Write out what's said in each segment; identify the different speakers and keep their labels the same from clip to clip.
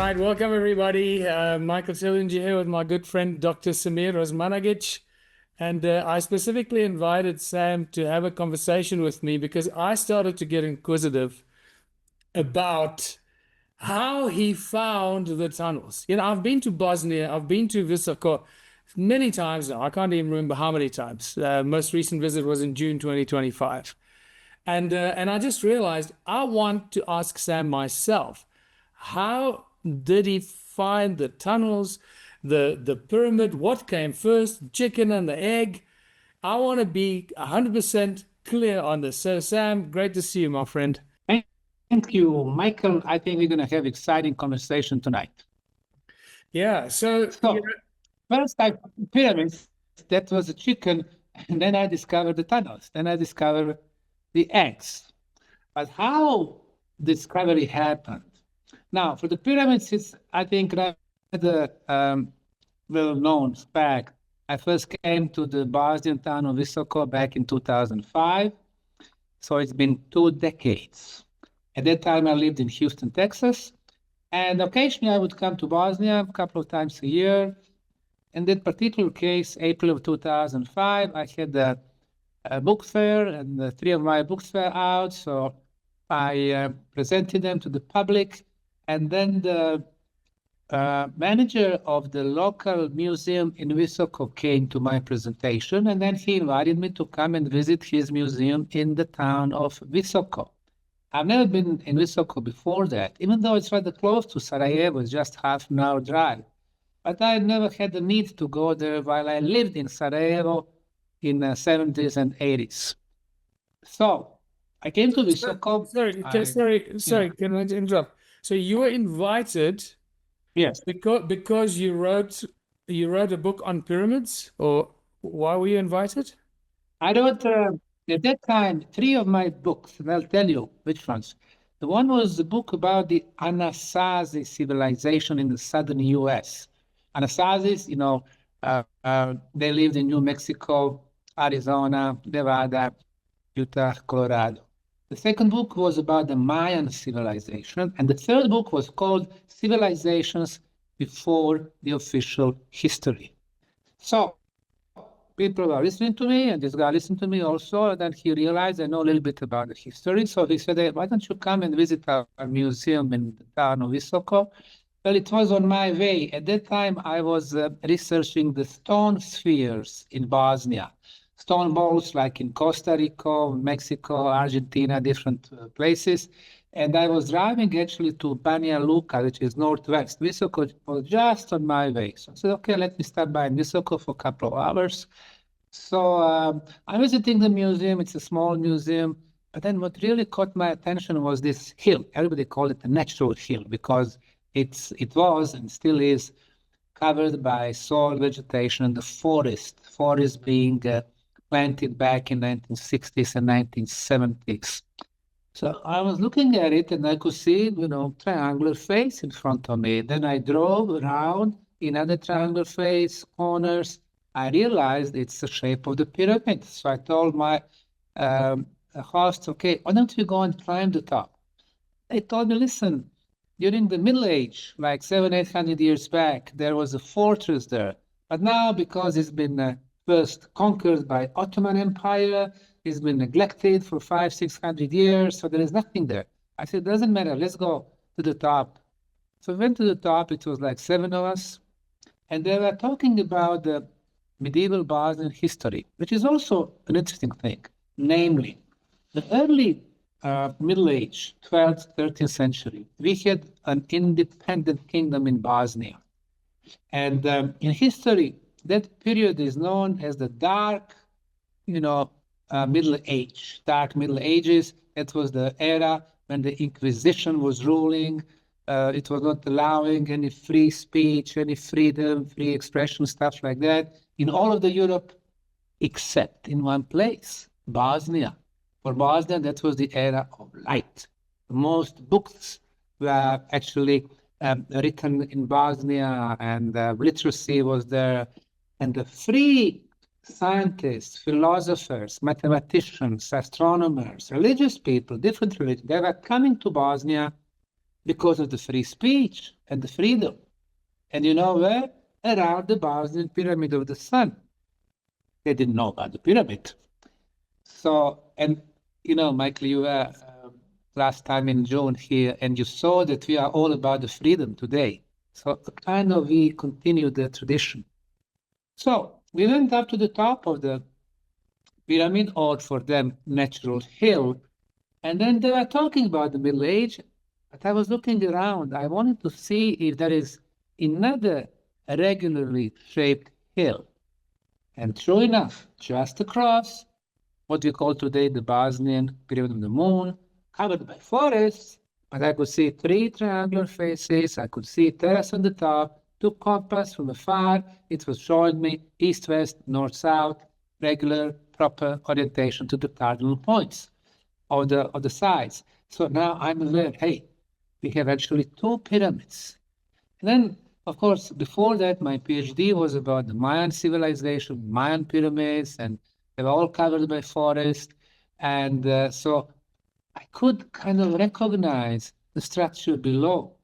Speaker 1: right, welcome everybody. Michael Sillinger here with my good friend Dr. Samir Osmanagic. And I specifically invited Sam to have a conversation with me because I started to get inquisitive about how he found the tunnels. I've been to Bosnia, I've been to Visoko many times now. I can't even remember how many times. Most recent visit was in June 2025. And I just realized I want to ask Sam myself, how did he find the tunnels, the pyramid? What came first, chicken and the egg? I want to be 100% clear on this. So, Sam, great to see you, my friend.
Speaker 2: Thank you, Michael. I think we're going to have exciting conversation tonight.
Speaker 1: Yeah. So
Speaker 2: first I pyramids, that was a chicken, and then I discovered the tunnels. Then I discovered the eggs. But how discovery happened? Now, for the pyramids, it's, I think, rather well-known fact. I first came to the Bosnian town of Visoko back in 2005. So it's been 2 decades. At that time, I lived in Houston, Texas. And occasionally, I would come to Bosnia a couple of times a year. In that particular case, April of 2005, I had a book fair, and 3 of my books were out. So I presented them to the public. And then the manager of the local museum in Visoko came to my presentation, and then he invited me to come and visit his museum in the town of Visoko. I've never been in Visoko before that, even though it's rather close to Sarajevo, it's just half an hour drive. But I never had the need to go there while I lived in Sarajevo in the 70s and 80s. So I came to Visoko.
Speaker 1: Sorry, can I interrupt? So you were invited,
Speaker 2: yes,
Speaker 1: because you wrote a book on pyramids, or why were you invited?
Speaker 2: I wrote at that time 3 of my books, and I'll tell you which ones. The one was the book about the Anasazi civilization in the southern U.S. Anasazis, they lived in New Mexico, Arizona, Nevada, Utah, Colorado. The second book was about the Mayan civilization, and the third book was called Civilizations Before the Official History. So people are listening to me, and this guy listened to me also, and then he realized I know a little bit about the history. So he said, hey, why don't you come and visit our museum in the town of Visoko? Well, it was on my way. At that time, I was researching the stone spheres in Bosnia. Stone balls like in Costa Rica, Mexico, Argentina, different places. And I was driving actually to Banja Luka, which is northwest. Visoko was just on my way. So I said, okay, let me stop by in Visoko for a couple of hours. So I'm visiting the museum. It's a small museum. But then what really caught my attention was this hill. Everybody called it a natural hill because it was and still is covered by soil vegetation and the forest being planted back in 1960s and 1970s. So I was looking at it and I could see, triangular face in front of me. Then I drove around in other triangular face, corners. I realized it's the shape of the pyramid. So I told my host, okay, why don't we go and climb the top? They told me, listen, during the Middle Age, like 700-800 years back, there was a fortress there. But now, because it's been first conquered by Ottoman Empire, it's been neglected for 500-600 years, so there is nothing there. I said, doesn't matter, let's go to the top. So we went to the top, it was like 7 of us, and they were talking about the medieval Bosnian history, which is also an interesting thing. Namely, the early Middle Age, 12th, 13th century, we had an independent kingdom in Bosnia. And in history, that period is known as the dark, Middle Age, dark Middle Ages. It was the era when the Inquisition was ruling. It was not allowing any free speech, any freedom, free expression, stuff like that in all of the Europe, except in one place, Bosnia. For Bosnia, that was the era of light. Most books were actually written in Bosnia, and literacy was there. And the free scientists, philosophers, mathematicians, astronomers, religious people, different religions, they were coming to Bosnia because of the free speech and the freedom. And you know where? Around the Bosnian Pyramid of the Sun. They didn't know about the pyramid. So, and you know, Michael, you were last time in June here, and you saw that we are all about the freedom today. So kind of we continue the tradition. So we went up to the top of the pyramid, or for them, natural hill. And then they were talking about the Middle Age, but I was looking around. I wanted to see if there is another regularly shaped hill. And sure enough, just across, what we call today the Bosnian Pyramid of the Moon, covered by forests, but I could see three triangular faces. I could see a terrace on the top, two compass from afar. It was showing me east-west, north-south, regular, proper orientation to the cardinal points of the sides. So now I'm aware, hey, we have actually two pyramids. And then, of course, before that, my PhD was about the Mayan civilization, Mayan pyramids, and they were all covered by forest. And so I could kind of recognize the structure below.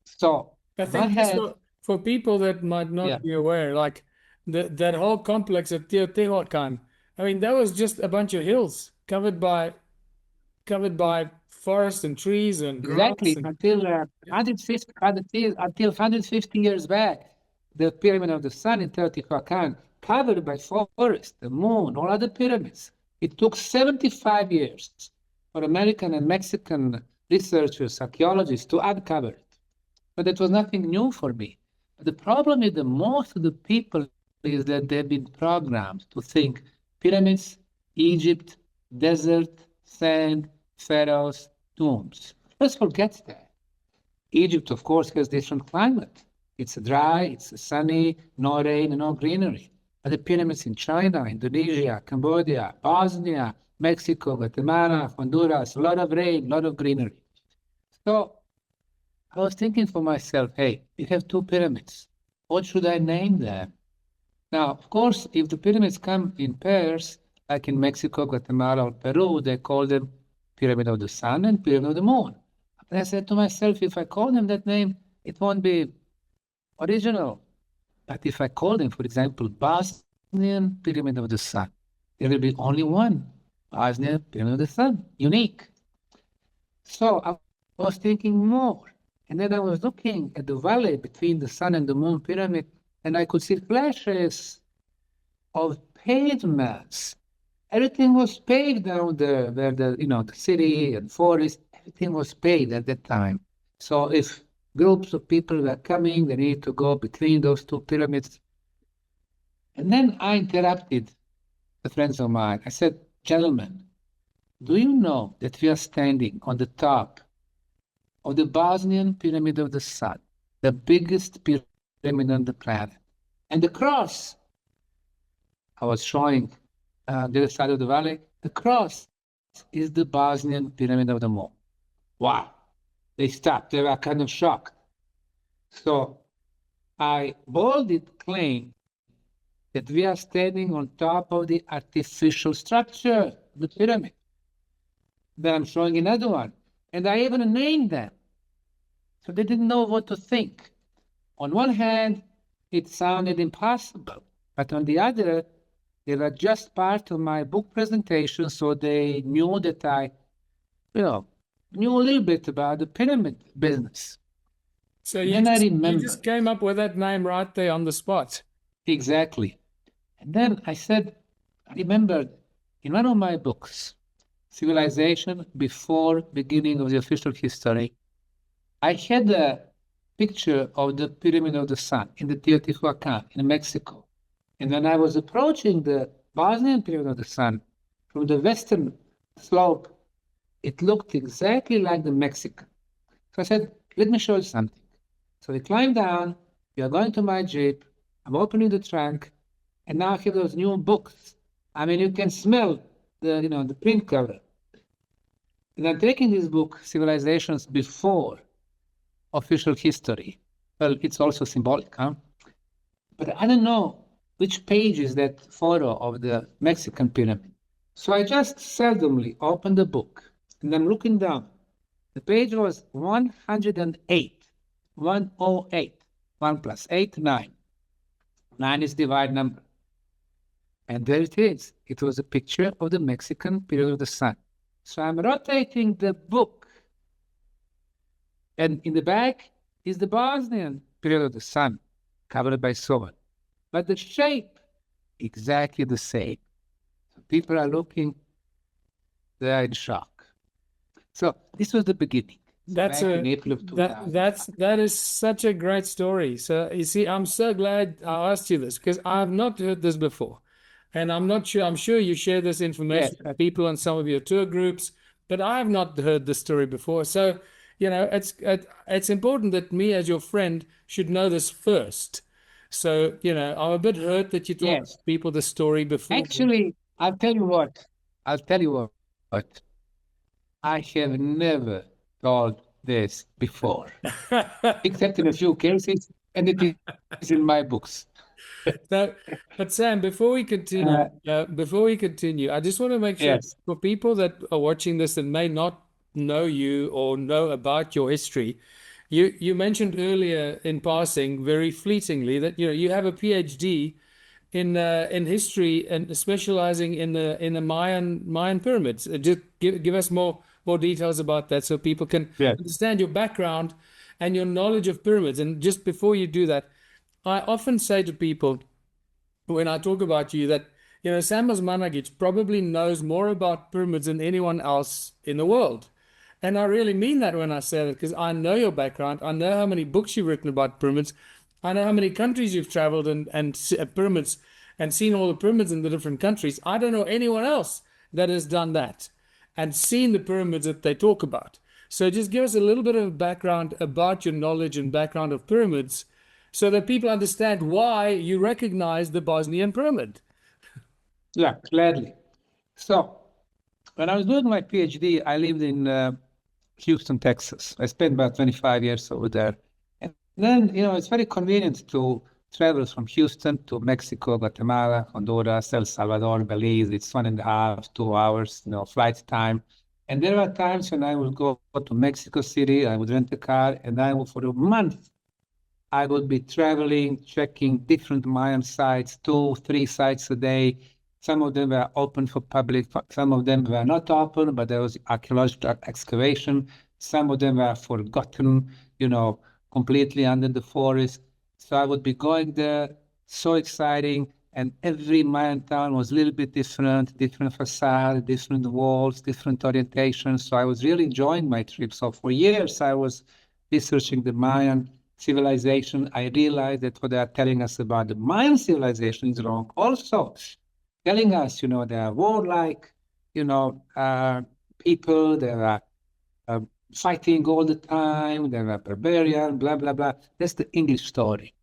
Speaker 2: So
Speaker 1: I
Speaker 2: I
Speaker 1: think just
Speaker 2: had,
Speaker 1: for people that might
Speaker 2: yeah,
Speaker 1: not be aware, like that whole complex at Teotihuacan, I mean, that was just a bunch of hills covered by forest and trees and grass
Speaker 2: exactly
Speaker 1: and
Speaker 2: until 150 years back, the Pyramid of the Sun in Teotihuacan, covered by forest, the moon, all other pyramids. It took 75 years for American and Mexican researchers, archaeologists to uncover it. But that was nothing new for me. But the problem with the most of the people is that they've been programmed to think pyramids, Egypt, desert, sand, pharaohs, tombs. Let's forget that. Egypt, of course, has different climate. It's dry, it's sunny, no rain, no greenery. But the pyramids in China, Indonesia, Cambodia, Bosnia, Mexico, Guatemala, Honduras, a lot of rain, a lot of greenery. So I was thinking for myself, hey, we have two pyramids. What should I name them? Now, of course, if the pyramids come in pairs, like in Mexico, Guatemala, or Peru, they call them Pyramid of the Sun and Pyramid of the Moon. But I said to myself, if I call them that name, it won't be original. But if I call them, for example, Bosnian Pyramid of the Sun, there will be only one Bosnian Pyramid of the Sun, unique. So I was thinking more. And then I was looking at the valley between the Sun and the Moon pyramid, and I could see flashes of pavements. Everything was paved down there, where the city and forest, everything was paved at that time. So if groups of people were coming, they needed to go between those two pyramids. And then I interrupted the friends of mine. I said, gentlemen, do you know that we are standing on the top of the Bosnian Pyramid of the Sun, the biggest pyramid on the planet? And the cross, I was showing the other side of the valley, the cross is the Bosnian Pyramid of the Moon. Wow. They stopped. They were kind of shocked. So I boldly claim that we are standing on top of the artificial structure, the pyramid. Then I'm showing another one. And I even named them. So they didn't know what to think. On one hand, it sounded impossible. But on the other, they were just part of my book presentation, so they knew that I, knew a little bit about the pyramid business.
Speaker 1: so
Speaker 2: And then I
Speaker 1: you
Speaker 2: remembered.
Speaker 1: just came up with that name right there on the spot.
Speaker 2: Exactly. And then I remembered in one of my books, Civilization Before Beginning of the Official History, I had a picture of the Pyramid of the Sun in the Teotihuacan in Mexico. And when I was approaching the Bosnian Pyramid of the Sun from the western slope, it looked exactly like the Mexican. So I said, let me show you something. So we climbed down, we are going to my Jeep, I'm opening the trunk, and now I have those new books. I mean, you can smell the print cover. And I'm taking this book, Civilizations Before Official History. Well, it's also symbolic, huh? But I don't know which page is that photo of the Mexican pyramid. So I just seldomly open the book, and I'm looking down. The page was 108. 108. 1 plus 8, 9. 9 is divide number. And there it is. It was a picture of the Mexican period of the sun. So I'm rotating the book. And in the back is the Bosnian period of the sun, covered by soil. But the shape, exactly the same. So people are looking, they are in shock. So this was the beginning.
Speaker 1: That's
Speaker 2: back
Speaker 1: a
Speaker 2: in April of 2000.
Speaker 1: that is such a great story. So you see, I'm so glad I asked you this because I've not heard this before, and I'm not sure. I'm sure you share this information
Speaker 2: Yes.
Speaker 1: with people on some of your tour groups, but I've not heard this story before. So it's important that me as your friend should know this first. So I'm a bit hurt that you told
Speaker 2: Yes.
Speaker 1: people the story before.
Speaker 2: Actually, I'll tell you what. What. I have never told this before, except in a few cases, and it is in my books.
Speaker 1: So, but Sam, before we continue, I just want to make sure
Speaker 2: Yes.
Speaker 1: for people that are watching this and may not know you or know about your history, you mentioned earlier in passing, very fleetingly, that you have a PhD in history and specializing in the Mayan pyramids. Just give us more details about that so people can
Speaker 2: Yes.
Speaker 1: understand your background and your knowledge of pyramids. And just before you do that, I often say to people when I talk about you that Sam Osmanagic probably knows more about pyramids than anyone else in the world. And I really mean that when I say that because I know your background. I know how many books you've written about pyramids. I know how many countries you've traveled and pyramids and seen all the pyramids in the different countries. I don't know anyone else that has done that and seen the pyramids that they talk about. So just give us a little bit of background about your knowledge and background of pyramids so that people understand why you recognize the Bosnian pyramid.
Speaker 2: Yeah, gladly. So, when I was doing my PhD, I lived in Houston, Texas. I spent about 25 years over there. And then, it's very convenient to travel from Houston to Mexico, Guatemala, Honduras, El Salvador, Belize. It's 1.5, 2 hours, flight time. And there were times when I would go to Mexico City, I would rent a car, and I would, for a month, I would be traveling, checking different Mayan sites, 2, 3 sites a day. Some of them were open for public, some of them were not open, but there was archaeological excavation. Some of them were forgotten, completely under the forest. So I would be going there, so exciting. And every Mayan town was a little bit different facade, different walls, different orientations. So I was really enjoying my trip. So for years, I was researching the Mayan civilization. I realized that what they are telling us about the Mayan civilization is wrong. Also, telling us, they are warlike, people, they are fighting all the time, they are barbarian, blah, blah, blah. That's the English story.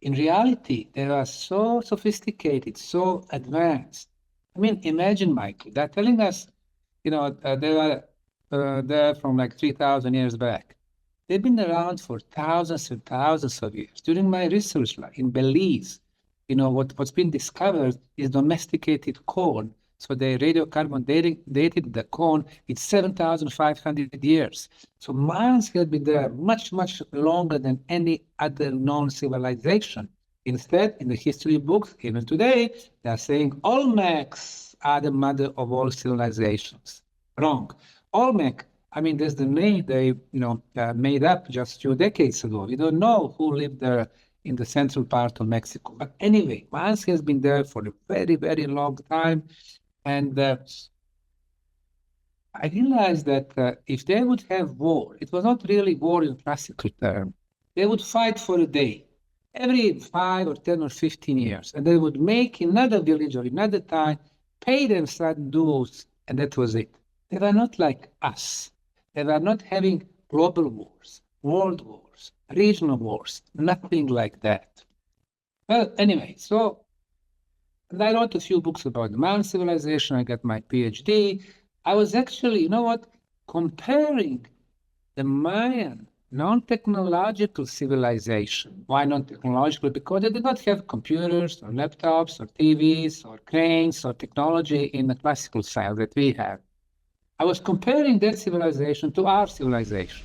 Speaker 2: In reality, they are so sophisticated, so advanced. I mean, imagine, Michael, they're telling us, they were there from like 3,000 years back. They've been around for thousands and thousands of years. During my research in Belize, what's been discovered is domesticated corn. So they radiocarbon dated the corn. It's 7,500 years. So Mayans have been there much, much longer than any other known civilization. Instead, in the history books, even today, they are saying Olmecs are the mother of all civilizations. Wrong. Olmec, I mean, that's the name they, made up just a few decades ago. We don't know who lived there in the central part of Mexico. But anyway, Mayans has been there for a very, very long time. And I realized that if they would have war, it was not really war in classical term. They would fight for a day, every 5 or 10 or 15 years. And they would make another village or another town, pay them certain dues, and that was it. They were not like us. They were not having global wars, world wars, regional wars, nothing like that. Well, anyway, so I wrote a few books about the Mayan civilization. I got my PhD. I was actually, comparing the Mayan non-technological civilization. Why non-technological? Because they did not have computers or laptops or TVs or cranes or technology in the classical style that we have. I was comparing that civilization to our civilization.